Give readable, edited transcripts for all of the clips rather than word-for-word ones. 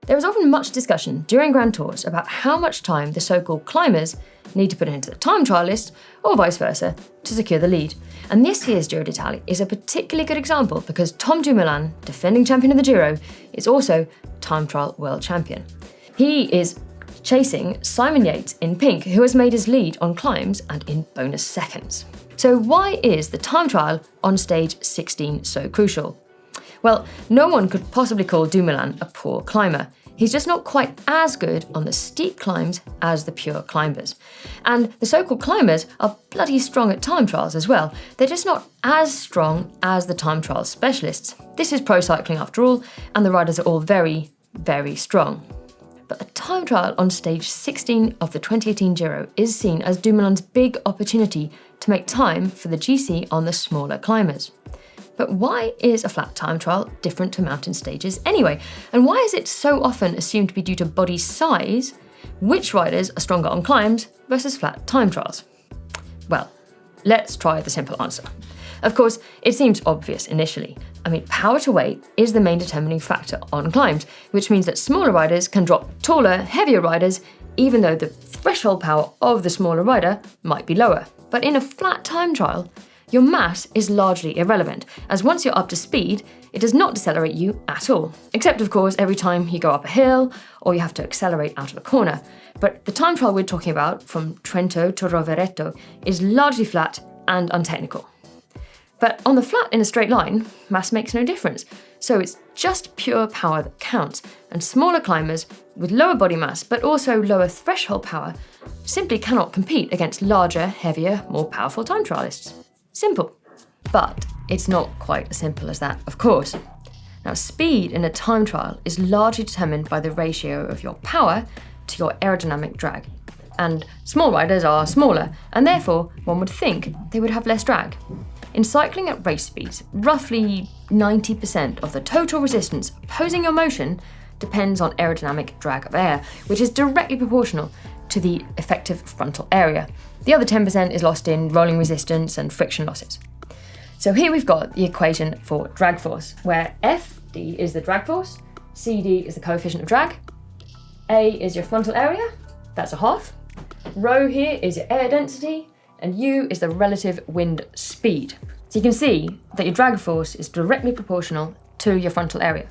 There is often much discussion during Grand Tours about how much time the so-called climbers need to put into the time trialist, or vice versa, to secure the lead. And this year's Giro d'Italia is a particularly good example because Tom Dumoulin, defending champion of the Giro, is also time trial world champion. He is chasing Simon Yates in pink, who has made his lead on climbs and in bonus seconds. So why is the time trial on stage 16 so crucial? Well, no one could possibly call Dumoulin a poor climber. He's just not quite as good on the steep climbs as the pure climbers. And the so-called climbers are bloody strong at time trials as well. They're just not as strong as the time trial specialists. This is pro cycling after all, and the riders are all very, very strong. But the time trial on stage 16 of the 2018 Giro is seen as Dumoulin's big opportunity to make time for the GC on the smaller climbers. But why is a flat time trial different to mountain stages anyway? And why is it so often assumed to be due to body size? Which riders are stronger on climbs versus flat time trials? Well, let's try the simple answer. Of course, it seems obvious initially. Power to weight is the main determining factor on climbs, which means that smaller riders can drop taller, heavier riders, even though the threshold power of the smaller rider might be lower. But in a flat time trial, your mass is largely irrelevant, as once you're up to speed, it does not decelerate you at all. Except, of course, every time you go up a hill or you have to accelerate out of a corner. But the time trial we're talking about, from Trento to Roverto, is largely flat and untechnical. But on the flat in a straight line, mass makes no difference. So it's just pure power that counts, and smaller climbers with lower body mass but also lower threshold power simply cannot compete against larger, heavier, more powerful time trialists. Simple. But it's not quite as simple as that, of course. Now, speed in a time trial is largely determined by the ratio of your power to your aerodynamic drag. And small riders are smaller, and therefore one would think they would have less drag. In cycling at race speeds, roughly 90% of the total resistance opposing your motion depends on aerodynamic drag of air, which is directly proportional to the effective frontal area. The other 10% is lost in rolling resistance and friction losses. So here we've got the equation for drag force, where Fd is the drag force, Cd is the coefficient of drag, A is your frontal area, that's a half, rho here is your air density, and U is the relative wind speed. So you can see that your drag force is directly proportional to your frontal area.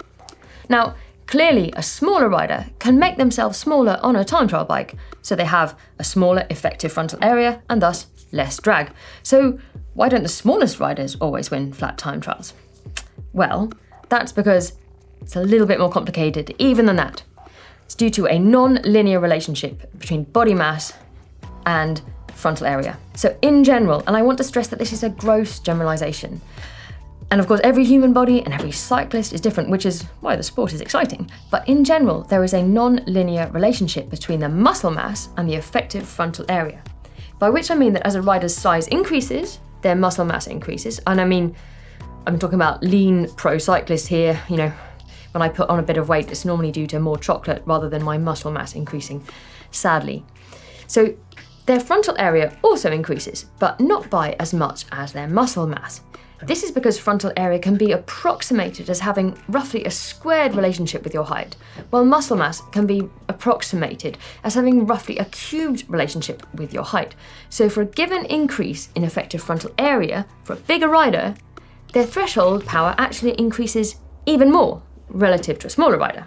Now, clearly a smaller rider can make themselves smaller on a time trial bike, so they have a smaller effective frontal area and thus less drag. So why don't the smallest riders always win flat time trials? Well, that's because it's a little bit more complicated even than that. It's due to a non-linear relationship between body mass and frontal area. So in general, and I want to stress that this is a gross generalization, and of course every human body and every cyclist is different, which is why the sport is exciting, but in general there is a non-linear relationship between the muscle mass and the effective frontal area. By which I mean that as a rider's size increases, their muscle mass increases, and I'm talking about lean pro cyclists here. When I put on a bit of weight, it's normally due to more chocolate rather than my muscle mass increasing, sadly. So their frontal area also increases, but not by as much as their muscle mass. This is because frontal area can be approximated as having roughly a squared relationship with your height, while muscle mass can be approximated as having roughly a cubed relationship with your height. So for a given increase in effective frontal area for a bigger rider, their threshold power actually increases even more relative to a smaller rider.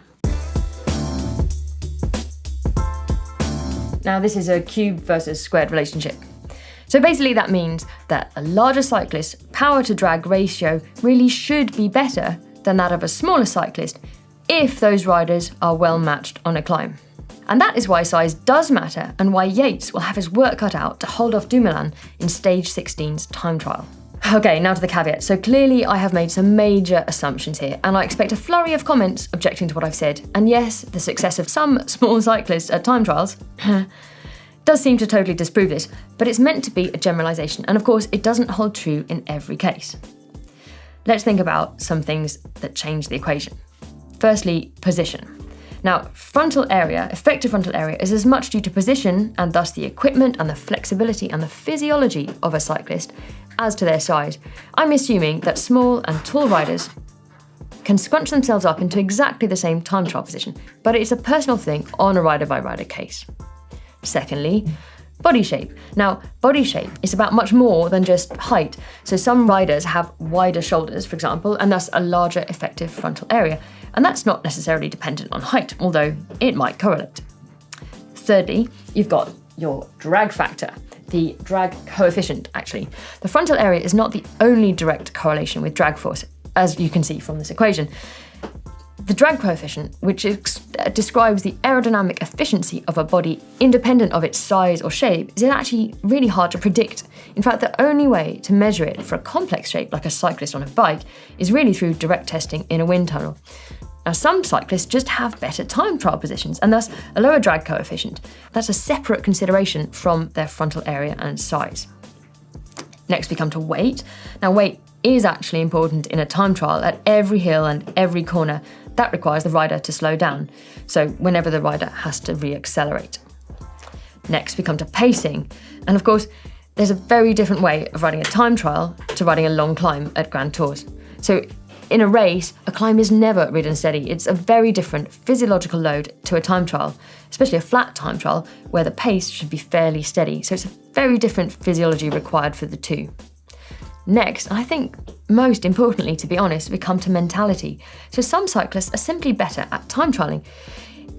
Now, this is a cube versus squared relationship. So basically that means that a larger cyclist's power to drag ratio really should be better than that of a smaller cyclist if those riders are well matched on a climb. And that is why size does matter and why Yates will have his work cut out to hold off Dumoulin in stage 16's time trial. Okay, now to the caveat. So clearly I have made some major assumptions here, and I expect a flurry of comments objecting to what I've said. And yes, the success of some small cyclists at time trials does seem to totally disprove this, but it's meant to be a generalisation, and of course it doesn't hold true in every case. Let's think about some things that change the equation. Firstly, position. Now, frontal area, effective frontal area, is as much due to position and thus the equipment and the flexibility and the physiology of a cyclist as to their size. I'm assuming that small and tall riders can scrunch themselves up into exactly the same time trial position, but it's a personal thing on a rider-by-rider case. Secondly, body shape. Now, body shape is about much more than just height. So some riders have wider shoulders, for example, and thus a larger effective frontal area. And that's not necessarily dependent on height, although it might correlate. Thirdly, you've got your drag factor, the drag coefficient, actually. The frontal area is not the only direct correlation with drag force, as you can see from this equation. The drag coefficient, which describes the aerodynamic efficiency of a body independent of its size or shape, is actually really hard to predict. In fact, the only way to measure it for a complex shape, like a cyclist on a bike, is really through direct testing in a wind tunnel. Now, some cyclists just have better time trial positions and thus a lower drag coefficient. That's a separate consideration from their frontal area and size. Next, we come to weight. Now, weight is actually important in a time trial at every hill and every corner. That requires the rider to slow down, so whenever the rider has to re-accelerate. Next, we come to pacing. And of course, there's a very different way of riding a time trial to riding a long climb at Grand Tours. So in a race, a climb is never ridden steady. It's a very different physiological load to a time trial, especially a flat time trial where the pace should be fairly steady. So it's a very different physiology required for the two. Next, and I think most importantly, to be honest, we come to mentality. So some cyclists are simply better at time trialing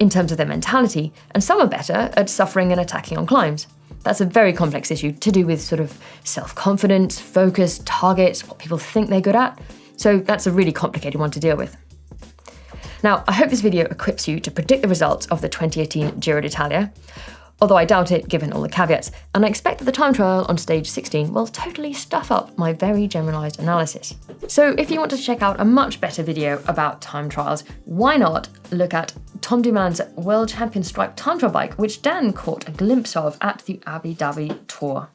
in terms of their mentality, and some are better at suffering and attacking on climbs. That's a very complex issue to do with sort of self-confidence, focus, targets, what people think they're good at. So that's a really complicated one to deal with. Now, I hope this video equips you to predict the results of the 2018 Giro d'Italia, although I doubt it given all the caveats, and I expect that the time trial on stage 16 will totally stuff up my very generalised analysis. So if you want to check out a much better video about time trials, why not look at Tom Dumoulin's World Champion Strike time trial bike, which Dan caught a glimpse of at the Abu Dhabi Tour.